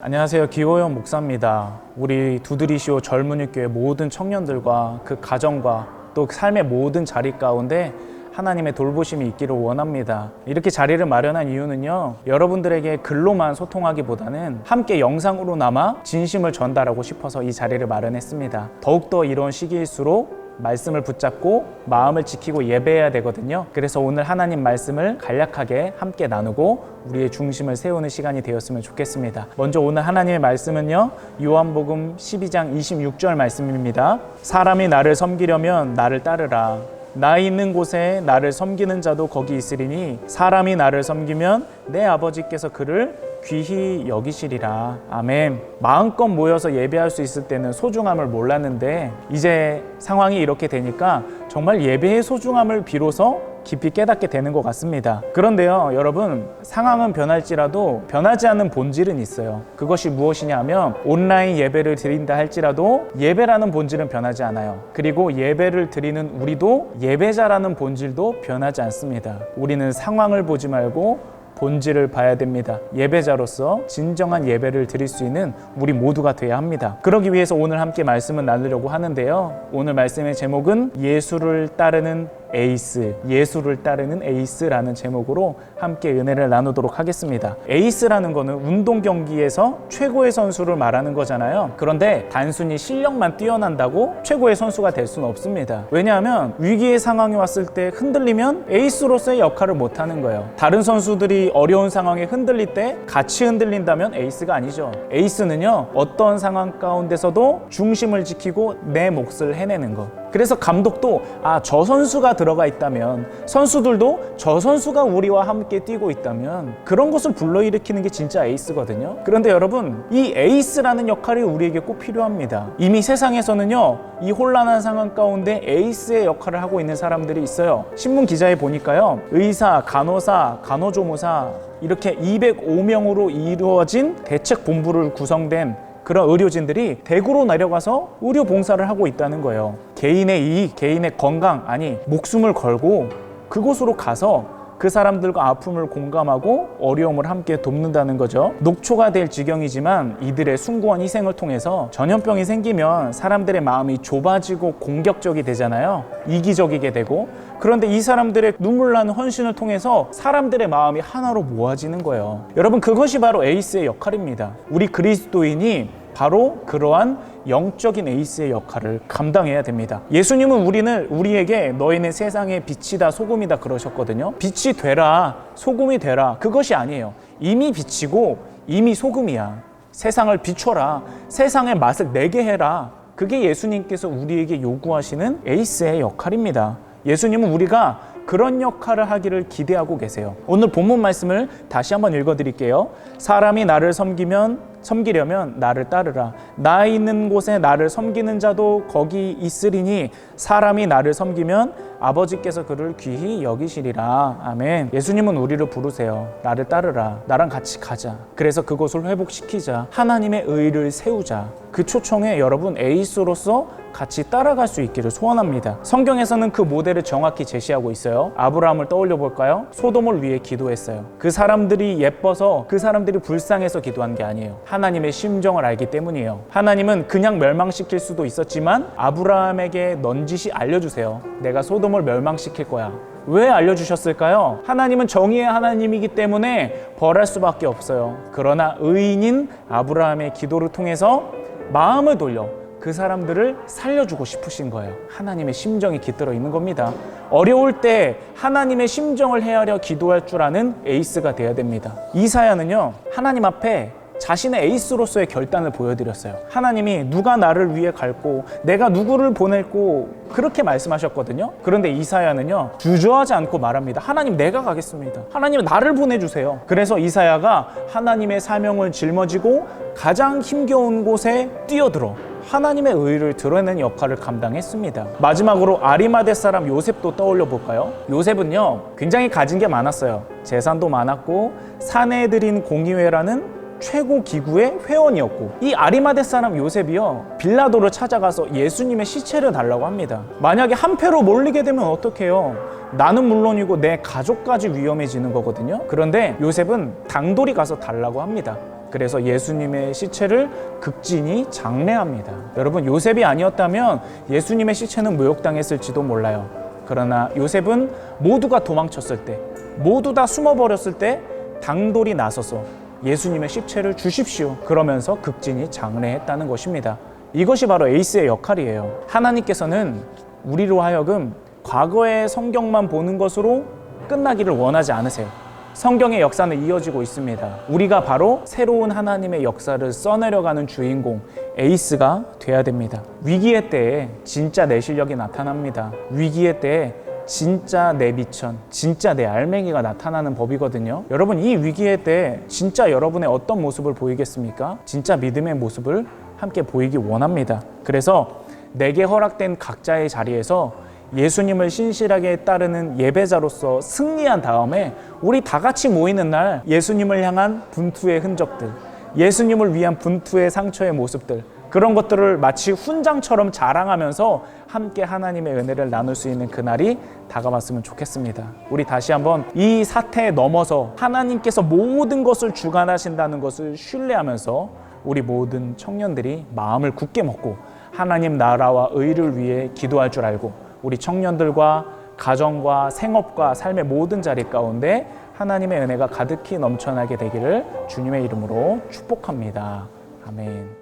안녕하세요. 기호연 목사입니다. 우리 두드리시오 젊은이교회 모든 청년들과 그 가정과 또 삶의 모든 자리 가운데 하나님의 돌보심이 있기를 원합니다. 이렇게 자리를 마련한 이유는요, 여러분들에게 글로만 소통하기보다는 함께 영상으로나마 진심을 전달하고 싶어서 이 자리를 마련했습니다. 더욱더 이런 시기일수록 말씀을 붙잡고 마음을 지키고 예배해야 되거든요. 그래서 오늘 하나님 말씀을 간략하게 함께 나누고 우리의 중심을 세우는 시간이 되었으면 좋겠습니다. 먼저 오늘 하나님의 말씀은요, 요한복음 12장 26절 말씀입니다. 사람이 나를 섬기려면 나를 따르라. 나 있는 곳에 나를 섬기는 자도 거기 있으리니 사람이 나를 섬기면 내 아버지께서 그를 귀히 여기시리라. 아멘. 마음껏 모여서 예배할 수 있을 때는 소중함을 몰랐는데 이제 상황이 이렇게 되니까 정말 예배의 소중함을 비로소 깊이 깨닫게 되는 것 같습니다. 그런데요, 여러분, 상황은 변할지라도 변하지 않는 본질은 있어요. 그것이 무엇이냐 하면 온라인 예배를 드린다 할지라도 예배라는 본질은 변하지 않아요. 그리고 예배를 드리는 우리도 예배자라는 본질도 변하지 않습니다. 우리는 상황을 보지 말고 본질을 봐야 됩니다. 예배자로서 진정한 예배를 드릴 수 있는 우리 모두가 되어야 합니다. 그러기 위해서 오늘 함께 말씀을 나누려고 하는데요, 오늘 말씀의 제목은 예수를 따르는 에이스, 예수를 따르는 에이스라는 제목으로 함께 은혜를 나누도록 하겠습니다. 에이스라는 거는 운동 경기에서 최고의 선수를 말하는 거잖아요. 그런데 단순히 실력만 뛰어난다고 최고의 선수가 될 수는 없습니다. 왜냐하면 위기의 상황이 왔을 때 흔들리면 에이스로서의 역할을 못하는 거예요. 다른 선수들이 어려운 상황에 흔들릴 때 같이 흔들린다면 에이스가 아니죠. 에이스는요, 어떤 상황 가운데서도 중심을 지키고 내 몫을 해내는 것. 그래서 감독도 저 선수가 들어가 있다면, 선수들도 저 선수가 우리와 함께 뛰고 있다면 그런 것을 불러일으키는 게 진짜 에이스거든요. 그런데 여러분, 이 에이스라는 역할이 우리에게 꼭 필요합니다. 이미 세상에서는요, 이 혼란한 상황 가운데 에이스의 역할을 하고 있는 사람들이 있어요. 신문 기자에 보니까요, 의사, 간호사, 간호조무사 이렇게 205명으로 이루어진 대책본부를 구성된 그런 의료진들이 대구로 내려가서 의료 봉사를 하고 있다는 거예요. 개인의 이익, 개인의 건강, 아니 목숨을 걸고 그곳으로 가서 그 사람들과 아픔을 공감하고 어려움을 함께 돕는다는 거죠. 녹초가 될 지경이지만 이들의 숭고한 희생을 통해서 전염병이 생기면 사람들의 마음이 좁아지고 공격적이 되잖아요. 이기적이게 되고. 그런데 이 사람들의 눈물 나는 헌신을 통해서 사람들의 마음이 하나로 모아지는 거예요. 여러분, 그것이 바로 에이스의 역할입니다. 우리 그리스도인이 바로 그러한 영적인 에이스의 역할을 감당해야 됩니다. 예수님은 우리에게 너희는 세상의 빛이다 소금이다 그러셨거든요. 빛이 되라, 소금이 되라, 그것이 아니에요. 이미 빛이고 이미 소금이야. 세상을 비춰라, 세상의 맛을 내게 해라. 그게 예수님께서 우리에게 요구하시는 에이스의 역할입니다. 예수님은 우리가 그런 역할을 하기를 기대하고 계세요. 오늘 본문 말씀을 다시 한번 읽어드릴게요. 사람이 나를 섬기려면 나를 따르라. 나 있는 곳에 나를 섬기는 자도 거기 있으리니 사람이 나를 섬기면 아버지께서 그를 귀히 여기시리라. 아멘. 예수님은 우리를 부르세요. 나를 따르라. 나랑 같이 가자. 그래서 그것을 회복시키자. 하나님의 의를 세우자. 그 초청에 여러분 에이스로서 같이 따라갈 수 있기를 소원합니다. 성경에서는 그 모델을 정확히 제시하고 있어요. 아브라함을 떠올려 볼까요? 소돔을 위해 기도했어요. 그 사람들이 예뻐서, 그 사람들이 불쌍해서 기도한 게 아니에요. 하나님의 심정을 알기 때문이에요. 하나님은 그냥 멸망시킬 수도 있었지만 아브라함에게 넌지시 알려주세요. 내가 소돔을 멸망시킬 거야. 왜 알려주셨을까요? 하나님은 정의의 하나님이기 때문에 벌할 수밖에 없어요. 그러나 의인인 아브라함의 기도를 통해서 마음을 돌려 그 사람들을 살려주고 싶으신 거예요. 하나님의 심정이 깃들어 있는 겁니다. 어려울 때 하나님의 심정을 헤아려 기도할 줄 아는 에이스가 돼야 됩니다. 이사야는요, 하나님 앞에 자신의 에이스로서의 결단을 보여드렸어요. 하나님이 누가 나를 위해 갈고 내가 누구를 보낼고 그렇게 말씀하셨거든요. 그런데 이사야는요, 주저하지 않고 말합니다. 하나님, 내가 가겠습니다. 하나님, 나를 보내주세요. 그래서 이사야가 하나님의 사명을 짊어지고 가장 힘겨운 곳에 뛰어들어 하나님의 의를 드러내는 역할을 감당했습니다. 마지막으로 아리마대 사람 요셉도 떠올려 볼까요? 요셉은요, 굉장히 가진 게 많았어요. 재산도 많았고 사내들인 공의회라는 최고 기구의 회원이었고, 이 아리마대 사람 요셉이요, 빌라도를 찾아가서 예수님의 시체를 달라고 합니다. 만약에 한패로 몰리게 되면 어떡해요? 나는 물론이고 내 가족까지 위험해지는 거거든요. 그런데 요셉은 당돌이 가서 달라고 합니다. 그래서 예수님의 시체를 극진히 장례합니다. 여러분, 요셉이 아니었다면 예수님의 시체는 모욕당했을지도 몰라요. 그러나 요셉은 모두가 도망쳤을 때, 모두 다 숨어버렸을 때 당돌이 나서서 예수님의 시체를 주십시오 그러면서 극진히 장례했다는 것입니다. 이것이 바로 에이스의 역할이에요. 하나님께서는 우리로 하여금 과거의 성경만 보는 것으로 끝나기를 원하지 않으세요. 성경의 역사는 이어지고 있습니다. 우리가 바로 새로운 하나님의 역사를 써내려가는 주인공 에이스가 돼야 됩니다. 위기의 때에 진짜 내 실력이 나타납니다. 위기의 때에 진짜 내 미천, 진짜 내 알맹이가 나타나는 법이거든요. 여러분, 이 위기의 때 진짜 여러분의 어떤 모습을 보이겠습니까? 진짜 믿음의 모습을 함께 보이기 원합니다. 그래서 내게 허락된 각자의 자리에서 예수님을 신실하게 따르는 예배자로서 승리한 다음에 우리 다 같이 모이는 날 예수님을 향한 분투의 흔적들, 예수님을 위한 분투의 상처의 모습들, 그런 것들을 마치 훈장처럼 자랑하면서 함께 하나님의 은혜를 나눌 수 있는 그날이 다가왔으면 좋겠습니다. 우리 다시 한번 이 사태에 넘어서 하나님께서 모든 것을 주관하신다는 것을 신뢰하면서 우리 모든 청년들이 마음을 굳게 먹고 하나님 나라와 의를 위해 기도할 줄 알고 우리 청년들과 가정과 생업과 삶의 모든 자리 가운데 하나님의 은혜가 가득히 넘쳐나게 되기를 주님의 이름으로 축복합니다. 아멘.